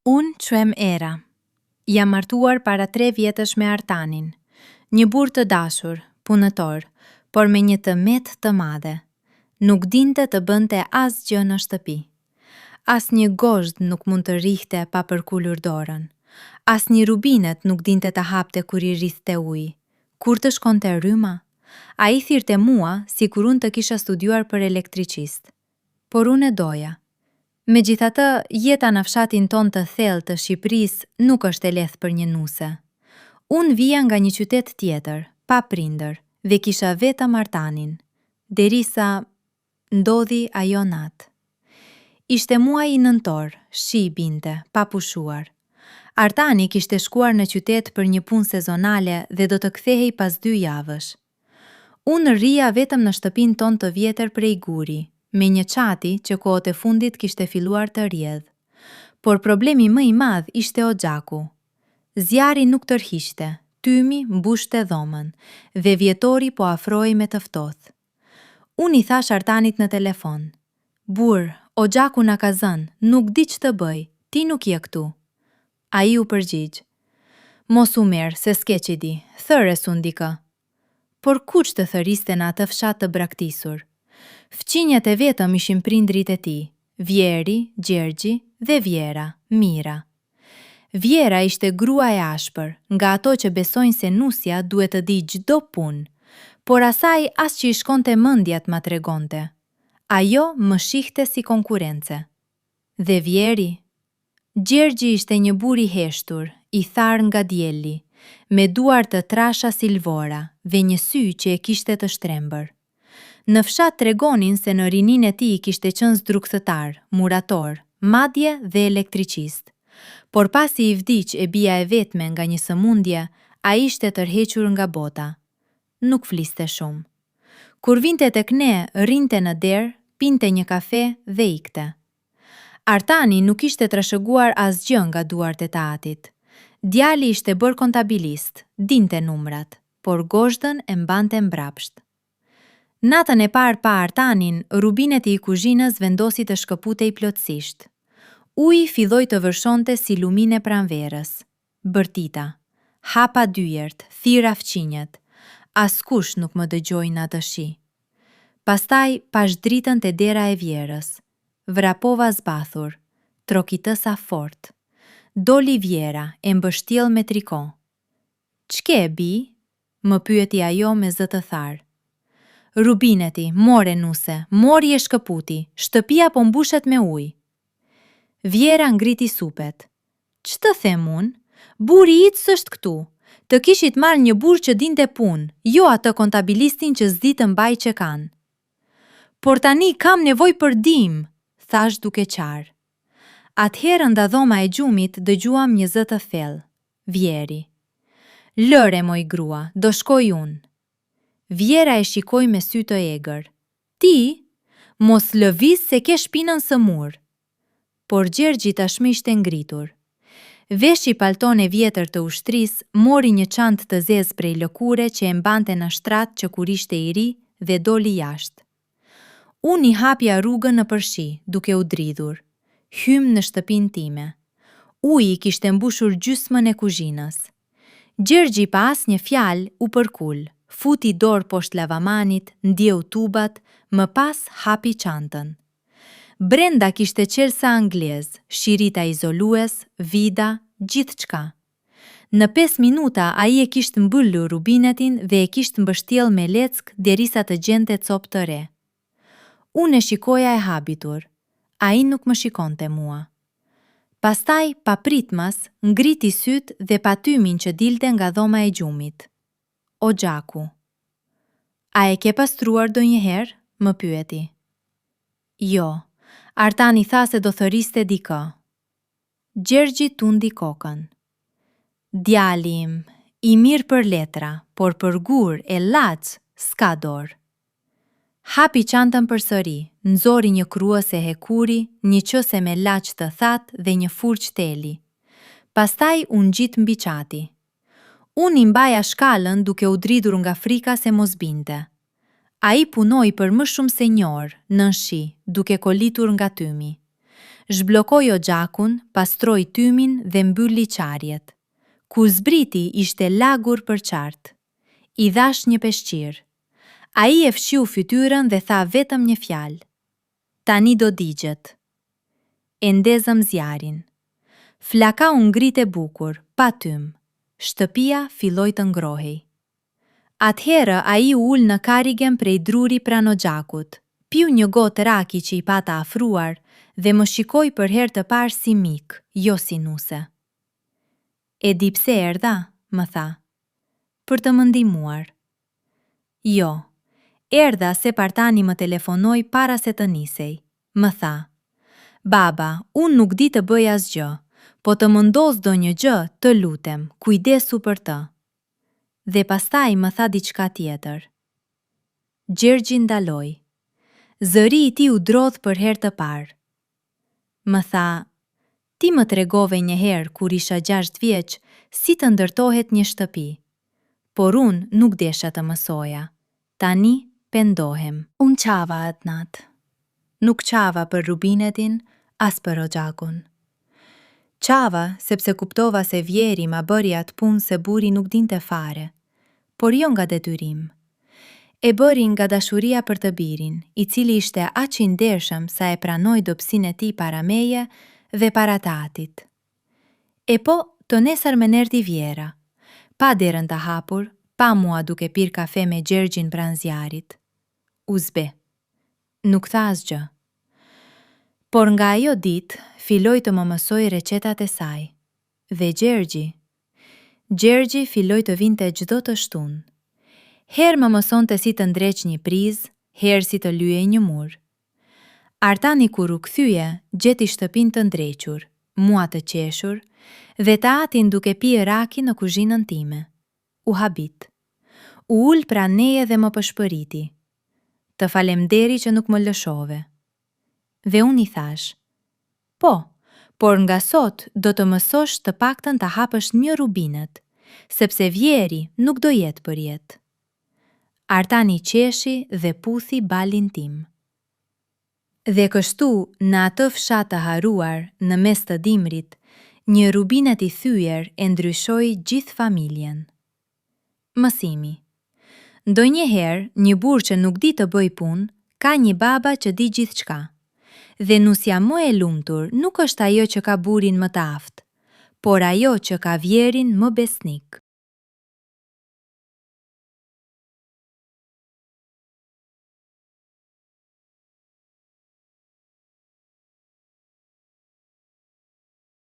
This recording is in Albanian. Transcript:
Unë quem Era. Jam martuar para 3 vjetësh me Artanin, një burr të dashur, punëtor, por me një tëmet të madhe. Nuk dinte të bënte asgjë në shtëpi. Asnjë gozhd nuk mund të rrihte pa përkulur dorën. Asnjë rubinet nuk dinte të hapte kur i rrithte ujë. Kur të shkonte rryma, ai thirrte mua sikur unë të kisha studiuar për elektricist. Por unë e doja. Megjithatë, jeta në fshatin ton të thellë të Shqipërisë nuk është e lehtë për një nuse. Unë vija nga një qytet tjetër, pa prindër, dhe kisha vetëm Artanin, derisa ndodhi ajo natë. Ishte muaji i nëntor, shi binte, pa pushuar. Artani kishte shkuar në qytet për një punë sezonale dhe do të kthehej pas 2 javësh. Unë rrija vetëm në shtëpinë ton të vjetër prej guri, me një çati që kohët e fundit kishte filluar të rrjedhë. Por problemi më i madh ishte oxhaku. Zjarri nuk tërhiqte, tymi mbushte dhomën dhe vjetori po afrohej me të ftohtë. Unë i thash Artanit në telefon: "Burr, oxhaku na ka zënë, nuk di ç'të bëj, ti nuk je këtu." Ai u përgjigj: "Mos u merr, se s'ke që di, thëre su ndikë." Por kush të thëriste në atë fshat të braktisur? Fqinjat e vetëm ishin prindrit e tij, Vjeri, Gjergji dhe Vjera, Mira. Vjera ishte grua e ashpër, nga ato që besojnë se nusja duhet të di çdo punë, por asaj as që i shkonte mendja t'ma tregonte. Ajo më shihte si konkurrence. Dhe Vjeri? Gjergji ishte një burr i heshtur, i tharë nga dielli, me duar të trasha si lvora dhe një sy që e kishte të shtrembër. Në fshat tregonin se në rinin e tij kishte qenë zdrukthëtar, murator, madje dhe elektricist. Por pasi i vdiq e bija e vetme nga një sëmundje, ai ishte tërhequr nga bota. Nuk fliste shumë. Kur vinte tek ne, rrinte në derë, pinte një kafe dhe ikte. Artani nuk ishte trashëguar asgjë nga duart e tatit. Djali ishte bërë kontabilist, dinte numrat, por gozhdën e mbante mbrapsht. Natën e parë pa Artanin, rubinet e kuzhinës vendosi të shkëputej plotësisht. Uji filloi të vërshonte si lumine pranverës. Bërtita. Hapa dyert, thira fqinjet. Askush nuk më dëgjoi në atë shi. Pastaj pash dritën te dera e Vjerës. Vrapova zbathur, trokitësa fort. Doli Vjera, e mbështjell me triko. "Ç'ke, bi?" më pyeti ajo me zë të tharë. "Rubineti, more nuse, mori e shkëputi, shtëpia po mbushet me ujë." Vjera ngriti supet. "Ç'të them unë? Buri yt s'është këtu. Të kishit marrë një burr që dinte punë, jo atë kontabilistin që s'di të mbaj që kanë." "Por tani kam nevojë për ndihmë," thash duke qarë. Atëherë nga dhoma e gjumit dëgjuam një zë të thellë. Vjeri: "Lëre moj grua, do shkoj unë." Vjera e shikoi me sy të egër. "Ti? Mos lëviz se ke shpinën së mur." Por Gjergji tashmë ishte ngritur. Veshi palton e vjetër të ushtrisë, mori një çantë të zezë prej lëkure që e mbante në shtrat që kur ishte i ri dhe doli jashtë. Unë i hapja rrugën në përshi, duke u dridhur. Hym në shtëpinë time. Uji kishte mbushur gjysmën e kuzhinës. Gjergji pa asnjë fjalë u përkul, futi dorë poshtë lavamanit, ndjeu tubat, më pas hapi çantën. Brenda kishte qelsa anglez, shirita izolues, vida, gjithçka. Në 5 minuta ai e kishte mbyllur rubinetin dhe e kishte mbështjell me leck derisa të gjente copë të re. Unë e shikoja e habitur. Ai nuk më shikonte mua. Pastaj, pa pritmas, ngriti syt dhe pa tymin që dilte nga dhoma e gjumit. Oxhaku. "A e ke pastruar ndonjëherë?" më pyeti. "Jo, Artani tha se do thëriste dikë." Gjergji tundi kokën. "Djali im, i mirë për letra, por për gur e laç s'ka dorë." Hapi çantën përsëri, nxori një kruese hekuri, një qese me laç të thatë dhe një furçë teli. Pastaj u ngjit mbi çati. Unë i mbaja shkallën duke u dridhur nga frika se mos binte. A i punoi për më shumë se një orë, nën shi, duke kolitur nga tymi. Zhblokoi oxhakun, pastroi tymin dhe mbylli qarjet. Kur zbriti ishte lagur për qartë. I dhash një peshqir. A i e fshiu fytyrën dhe tha vetëm një fjalë. Tani do digjet. E ndezëm zjarin. Flaka u ngrit e bukur, pa tym. Shtëpia filloi të ngrohej. Atëherë a i ul në karigen prej druri pranë oxhakut, piu një gotë raki që i pata afruar dhe më shikoi për herë të parë si mik, jo si nuse. E di pse erdha, më tha. Për të më ndihmuar. Jo, erdha se Partani më telefonoi para se të nisej. Më tha. Baba, unë nuk di të bëj asgjë, po të më ndodh ndonjë gjë, të lutem, kujdesu për të. Dhe pastaj më tha diçka tjetër. Gjergji ndaloi. Zëri i tij u drodh për herë të parë. Më tha, ti më tregove një herë kur isha 6 vjeç si të ndërtohet një shtëpi, por unë nuk desha të mësoja. Tani pendohem. Unë qava atë natë. Nuk qava për Rubinetin, as për oxhakun. Qava sepse kuptova se Vjeri ma bëri atë punë se buri nuk dinte fare, por jo nga detyrim. E bëri nga dashuria për të birin, i cili ishte aq i ndershëm sa e pranoi dobësinë e tij para meje dhe para të atit. E po, të nesër erdhi Vjera, pa derën të hapur, pa mua duke pirë kafe me Gjergjin pranë zjarit. U zbe. Nuk tha asgjë. Por nga ajo ditë, filloi të më mësoj recetat e saj. Dhe Gjergji filloi të vinte çdo të shtunë. Herë më mësonte si të ndreq një prizë, herë si të lyej një mur. Artani kur u kthye, gjeti shtëpinë të ndrequr, mua të qeshur, dhe të atin duke pije raki në kuzhinën time. U habit. U ul pranë neje dhe më pëshpëriti. Të falemderi që nuk më lëshove. Dhe unë i thash, po, por nga sot do të mësosh të paktën të hapësh një rubinet, sepse Vjeri nuk do jetë për jetë. Artani qeshi dhe puthi balin tim. Dhe kështu, në atë fshat të haruar, në mes të dimrit, një rubinet i thyer e ndryshoi gjithë familjen. Mësimi. Ndonjëherë, një burrë që nuk di të bëj punë, ka një baba që di gjithçka. Dhe nusja më e lumtur nuk është ajo që ka burrin më të aftë, por ajo që ka Vjerin më besnik.